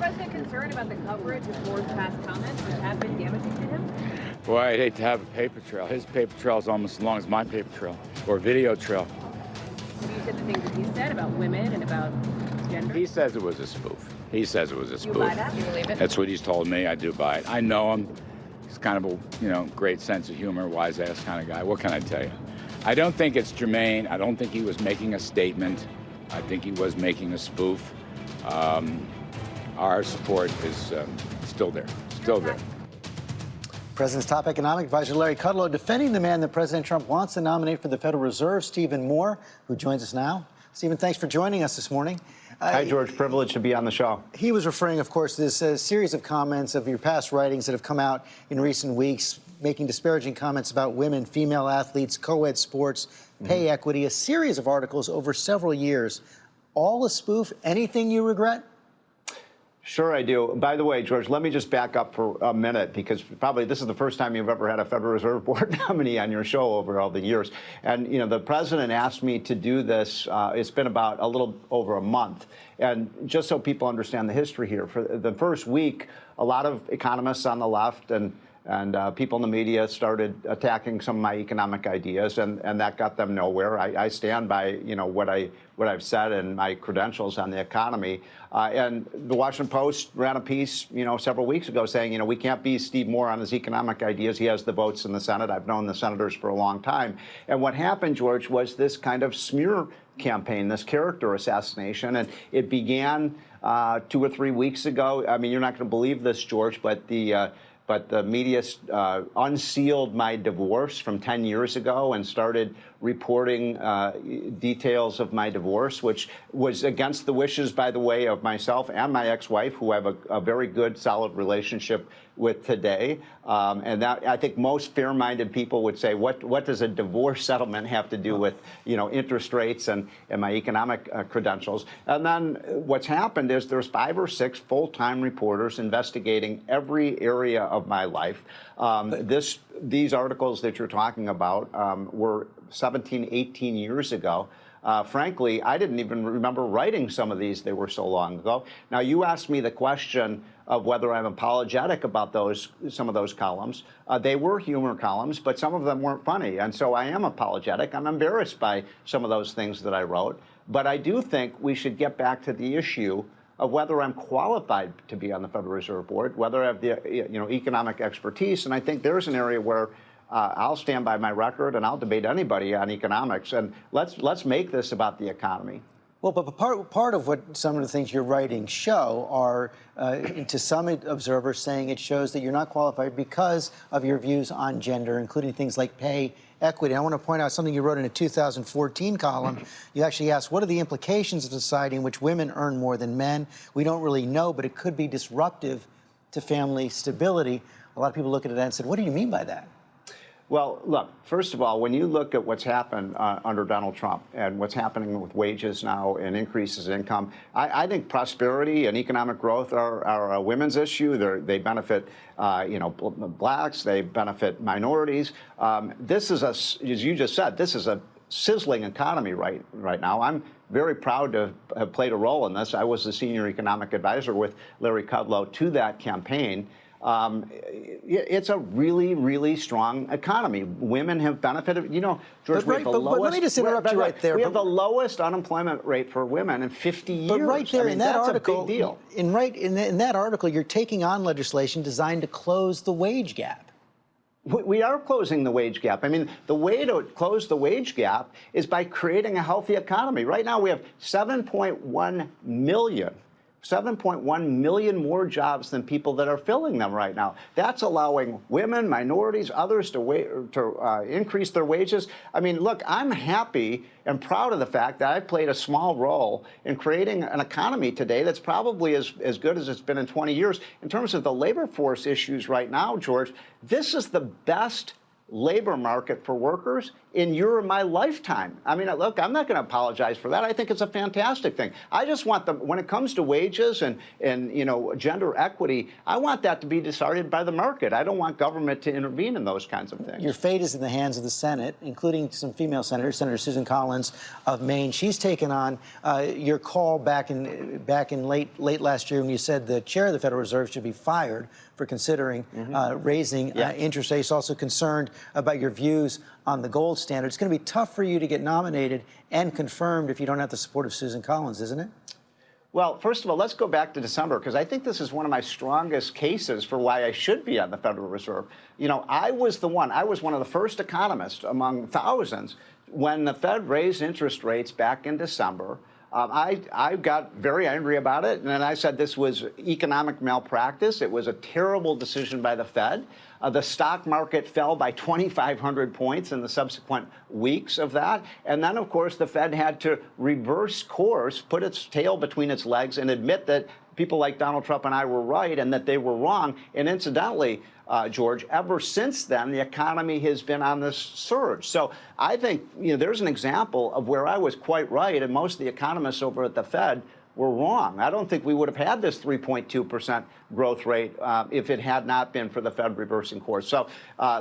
president concerned about the coverage of Moore's past comments, which have been damaging to him? Boy, I'd hate to have a paper trail. His paper trail is almost as long as my paper trail, or video trail. Have you said the things that he said about women and about gender? He says it was a spoof. He says it was a spoof. You buy that? You believe it? That's what he's told me. I do buy it. I know him. He's kind of a, great sense of humor, wise-ass kind of guy. What can I tell you? I don't think it's germane. I don't think he was making a statement. I think he was making a spoof. Our support is still there. Still there. President's top economic advisor, Larry Kudlow, defending the man that President Trump wants to nominate for the Federal Reserve, Stephen Moore, who joins us now. Stephen, thanks for joining us this morning. Hi, George. Privileged to be on the show. He was referring, of course, to this series of comments of your past writings that have come out in recent weeks, making disparaging comments about women, female athletes, co-ed sports, pay equity, a series of articles over several years. All a spoof? Anything you regret? Sure, I do. By the way, George, let me just back up for a minute, because probably this is the first time you've ever had a Federal Reserve Board nominee on your show over all the years. And, the president asked me to do this. It's been about a little over a month. And just so people understand the history here, for the first week, a lot of economists on the left and people in the media started attacking some of my economic ideas, and that got them nowhere. I stand by what I've said and my credentials on the economy. And the Washington Post ran a piece several weeks ago saying we can't be Steve Moore on his economic ideas. He has the votes in the Senate. I've known the senators for a long time. And what happened, George, was this kind of smear campaign, this character assassination, and it began 2 or 3 weeks ago. I mean, you're not going to believe this, George, but the media unsealed my divorce from 10 years ago and started reporting details of my divorce, which was against the wishes, by the way, of myself and my ex-wife, who I have a very good, solid relationship with today. And that, I think most fair-minded people would say, what does a divorce settlement have to do with, interest rates and my economic credentials? And then what's happened is there's 5 or 6 full-time reporters investigating every area of my life. These articles that you're talking about were 17, 18 years ago. Frankly, I didn't even remember writing some of these. They were so long ago. Now, you asked me the question of whether I'm apologetic about some of those columns. They were humor columns, but some of them weren't funny. And so I am apologetic. I'm embarrassed by some of those things that I wrote. But I do think we should get back to the issue of whether I'm qualified to be on the Federal Reserve Board, whether I have the economic expertise. And I think there's an area where I'll stand by my record and I'll debate anybody on economics. And let's make this about the economy. Well, but part of what some of the things you're writing show are, to some observers, saying it shows that you're not qualified because of your views on gender, including things like pay equity. I want to point out something you wrote in a 2014 column. You actually asked, what are the implications of a society in which women earn more than men? We don't really know, but it could be disruptive to family stability. A lot of people look at it and said, what do you mean by that? Well, look, first of all, when you look at what's happened under Donald Trump and what's happening with wages now and increases in income, I think prosperity and economic growth are a women's issue. They benefit, blacks. They benefit minorities. This is, as you just said, this is a sizzling economy right now. I'm very proud to have played a role in this. I was the senior economic advisor with Larry Kudlow to that campaign. It's a really, really strong economy. Women have benefited. George, but let me just interrupt you right there. We have the lowest unemployment rate for women in 50 years. But right there in that article, a big deal. In that article, you're taking on legislation designed to close the wage gap. We are closing the wage gap. I mean, the way to close the wage gap is by creating a healthy economy. Right now, we have 7.1 million more jobs than people that are filling them right now. That's allowing women, minorities, others to increase their wages. I mean, look, I'm happy and proud of the fact that I played a small role in creating an economy today that's probably as good as it's been in 20 years. In terms of the labor force issues right now, George, this is the best labor market for workers in your and my lifetime. I mean, look, I'm not going to apologize for that. I think it's a fantastic thing. I just want when it comes to wages and gender equity, I want that to be decided by the market. I don't want government to intervene in those kinds of things. Your fate is in the hands of the Senate, including some female senators. Senator Susan Collins of Maine. She's taken on your call back in late last year when you said the chair of the Federal Reserve should be fired for considering raising interest rates. Also concerned about your views on the gold standard. It's going to be tough for you to get nominated and confirmed if you don't have the support of Susan Collins, isn't it? Well, first of all, let's go back to December, because I think this is one of my strongest cases for why I should be on the Federal Reserve. You know, I was one of the first economists among thousands when the Fed raised interest rates back in December. I got very angry about it, and then I said this was economic malpractice. It was a terrible decision by the Fed. The stock market fell by 2,500 points in the subsequent weeks of that. And then, of course, the Fed had to reverse course, put its tail between its legs, and admit that people like Donald Trump and I were right and that they were wrong. And incidentally, George, ever since then, the economy has been on this surge. So I think there's an example of where I was quite right, and most of the economists over at the Fed were wrong. I don't think we would have had this 3.2% growth rate if it had not been for the Fed reversing course. So,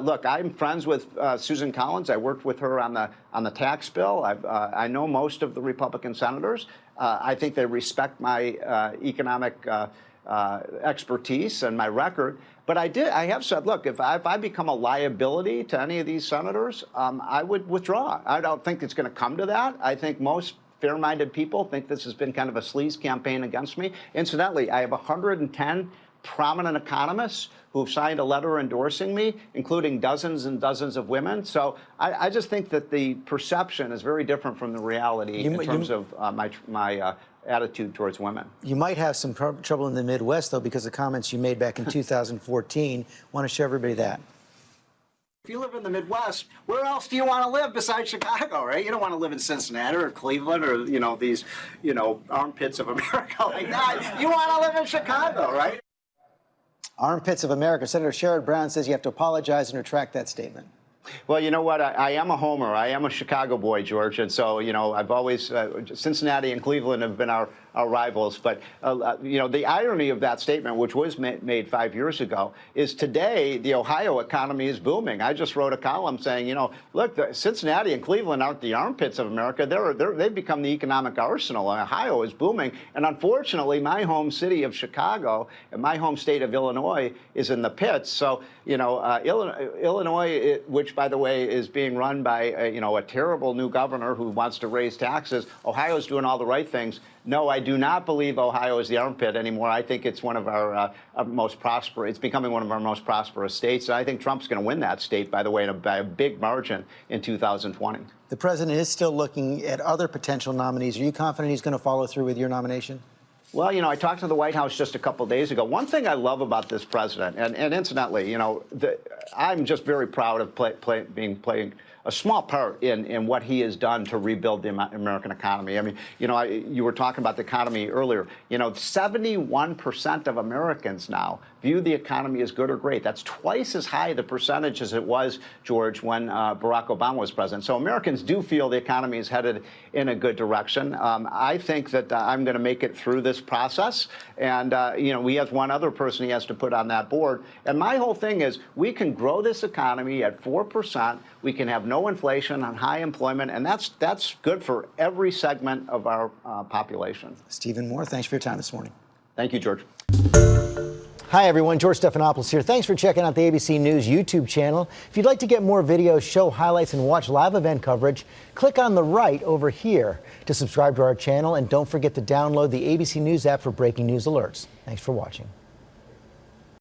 look, I'm friends with Susan Collins. I worked with her on the tax bill. I know most of the Republican senators. I think they respect my economic expertise and my record. But I have said, look, if I become a liability to any of these senators, I would withdraw. I don't think it's going to come to that. I think most fair-minded people think this has been kind of a sleaze campaign against me. Incidentally, I have 110 prominent economists who've signed a letter endorsing me, including dozens and dozens of women. So I just think that the perception is very different from the reality in terms of my attitude towards women. You might have some trouble in the Midwest, though, because of comments you made back in 2014. Want to show everybody that. If you live in the Midwest, where else do you want to live besides Chicago, right? You don't want to live in Cincinnati or Cleveland or, these, armpits of America like that. You want to live in Chicago, right? Armpits of America. Senator Sherrod Brown says you have to apologize and retract that statement. Well, you know what? I am a homer. I am a Chicago boy, George. And so, I've always, Cincinnati and Cleveland have been our rivals. But, the irony of that statement, which was made 5 years ago, is today the Ohio economy is booming. I just wrote a column saying, look, Cincinnati and Cleveland aren't the armpits of America. They've become the economic arsenal. Ohio is booming. And unfortunately, my home city of Chicago and my home state of Illinois is in the pits. So, Illinois, which, by the way, is being run by a terrible new governor who wants to raise taxes. Ohio's doing all the right things. No, I do not believe Ohio is the armpit anymore. I think it's one of our most prosperous. It's becoming one of our most prosperous states. And I think Trump's going to win that state, by the way, by a big margin in 2020. The president is still looking at other potential nominees. Are you confident he's going to follow through with your nomination? Well, I talked to the White House just a couple days ago. One thing I love about this president, and incidentally, I'm just very proud of playing a small part in what he has done to rebuild the American economy. I mean, you were talking about the economy earlier. 71% of Americans now view the economy as good or great. That's twice as high the percentage as it was, George, when Barack Obama was president. So Americans do feel the economy is headed in a good direction. I think that I'm going to make it through this process. And, he has one other person he has to put on that board. And my whole thing is we can grow this economy at 4%. We can have no inflation and high employment. And that's good for every segment of our population. Stephen Moore, thanks for your time this morning. Thank you, George. Hi, everyone. George Stephanopoulos here. Thanks for checking out the ABC News YouTube channel. If you'd like to get more videos, show highlights, and watch live event coverage, click on the right over here to subscribe to our channel. And don't forget to download the ABC News app for breaking news alerts. Thanks for watching.